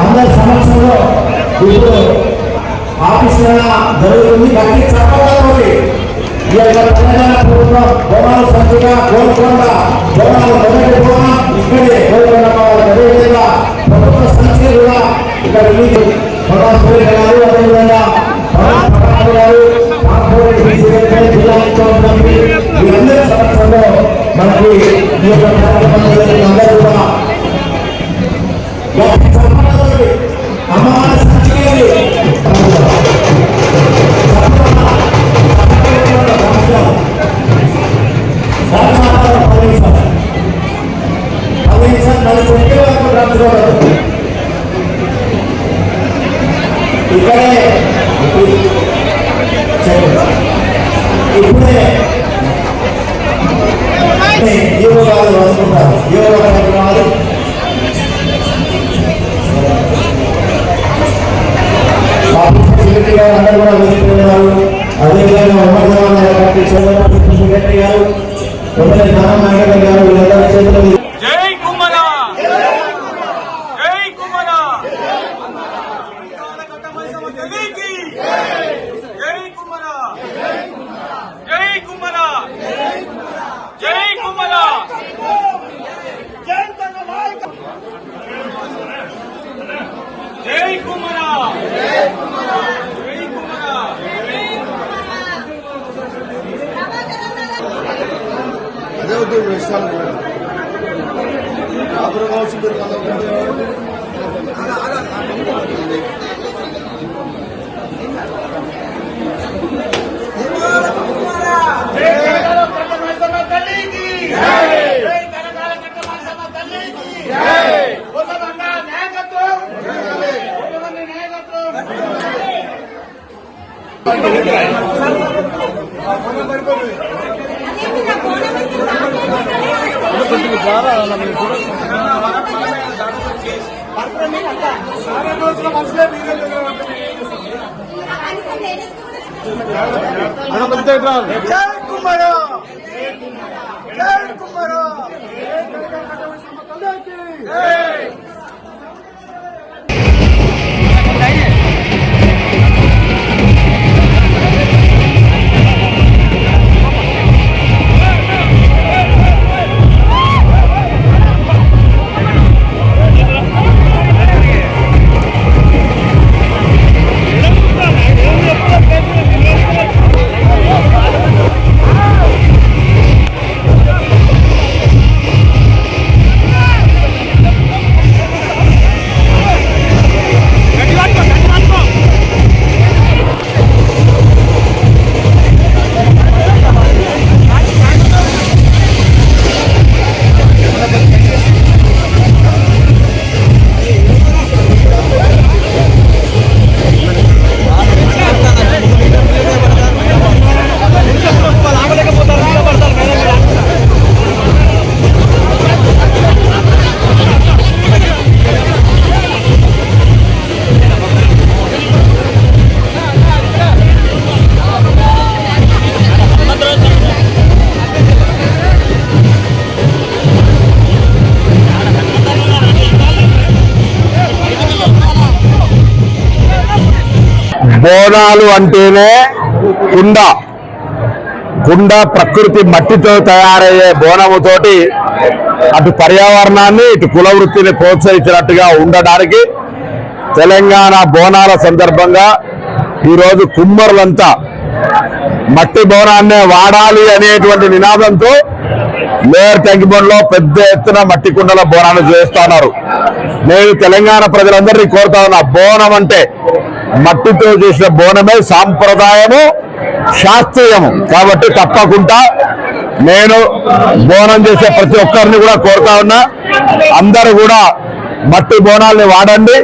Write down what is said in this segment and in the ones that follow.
అందరి సమక్షంలో ఇప్పుడు ఆఫీస్ జరుగుతుంది. గట్టి చట్టంలోని ఈ యొక్క తెలంగాణ ప్రభుత్వం బోనాలు సంఖ్యగా కోరుకొండ బోనాలు మొదటి బోనం ఇక్కడే కోరుకొండ అదేవిధంగా ప్రభుత్వ సంఖ్య కూడా ఇక్కడ గారు అదేవిధంగా గారు జిల్లా వీరందరి సమక్షంలో మనకి ఈ యొక్క అందరూ కూడా అమ్మవారి సంఖ్య ఇక్కడే ఇప్పుడే యోగాలు అనుకుంటారు. యోగా కార్యక్రమాలు సెక్రటరీ గారు అందరూ కూడా వెళ్ళిపోయినారు. అదేవిధంగా సెక్రటరీ గారు నారాయణ గారు వీళ్ళందరూ చేతులు బోనాలు అంటేనే కుండ ప్రకృతి మట్టితో తయారయ్యే బోనముతోటి అటు పర్యావరణాన్ని ఇటు కుల వృత్తిని ప్రోత్సహించినట్టుగా ఉండడానికి తెలంగాణ బోనాల సందర్భంగా ఈరోజు కుమ్మరులంతా మట్టి బోనాన్నే వాడాలి అనేటువంటి నినాదంతో లేయర్ టెంకిబోన్లో పెద్ద ఎత్తున మట్టి కుండల బోనాలు చేస్తున్నారు. నేను తెలంగాణ ప్రజలందరినీ కోరుతా ఉన్నా, బోనం అంటే మట్టితో చేసిన బోనమే సాంప్రదాయము, శాస్త్రీయము. కాబట్టి తప్పకుండా నేను బోనం చేసే ప్రతి ఒక్కరిని కూడా కోరుతా ఉన్నా, అందరూ కూడా మట్టి బోనాల్ని వాడండి,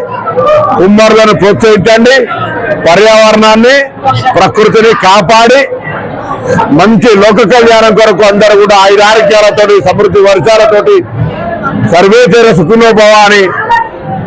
కుమ్మరులను ప్రోత్సహించండి, పర్యావరణాన్ని ప్రకృతిని కాపాడి మంచి లోక కళ్యాణం కొరకు అందరూ కూడా ఆయురారోగ్యాలతోటి సమృద్ధి వర్షాలతోటి సర్వేచర సుఖినోభవ అని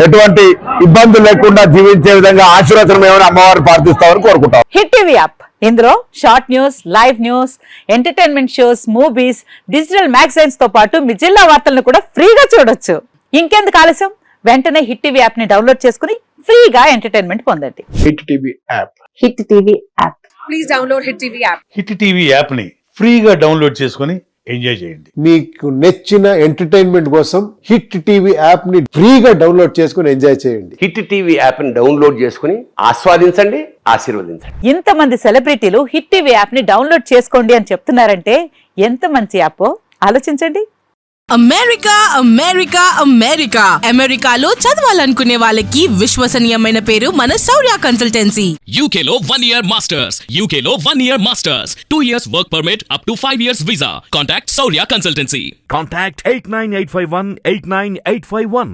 ఎటువంటి ఇబ్బందులు లేకుండా జీవించే విధంగా ఆశీర్వచనం ఏమైనా అమ్మవారిని ప్రార్థిస్తామని కోరుకుంటాం. హిట్ టీవీ యాప్ ఇందులో short news, live news, entertainment shows, movies, digital magazines తో పాటు మీ జిల్లా వార్తలను కూడా ఫ్రీగా చూడొచ్చు. ఇంకెందుకు ఆలస్యం, వెంటనే హిట్ టీవీ యాప్ ని డౌన్లోడ్ చేసుకుని ఫ్రీగా ఎంటర్టైన్మెంట్ పొందండి. Hit TV app. Hit TV app. Please download Hit TV app. Hit TV యాప్ని ఫ్రీగా డౌన్లోడ్ చేసుకొని ఎంజాయ్ చేయండి. మీకు నచ్చిన ఎంటర్టైన్మెంట్ కోసం హిట్ టీవీ యాప్ ని ఫ్రీగా డౌన్లోడ్ చేసుకుని ఎంజాయ్ చేయండి. హిట్ టీవీ యాప్ని డౌన్లోడ్ చేసుకుని ఆస్వాదించండి, ఆశీర్వదించండి. ఇంతమంది సెలబ్రిటీలు హిట్ టీవీ యాప్ ని డౌన్లోడ్ చేసుకోండి అని చెప్తున్నారంటే ఎంత మంచి యాప్ ఆలోచించండి. అమెరికా అమెరికా అమెరికా అమెరికాలో చదవాలనుకునే వాళ్ళకి విశ్వసనీయమైన పేరు మన శౌర్య కన్సల్టెన్సీ. UK లో 1 year masters. UK లో 1 year masters. 2 years work permit up to 5 years visa. Contact Saurya Consultancy. Contact 89851 89851.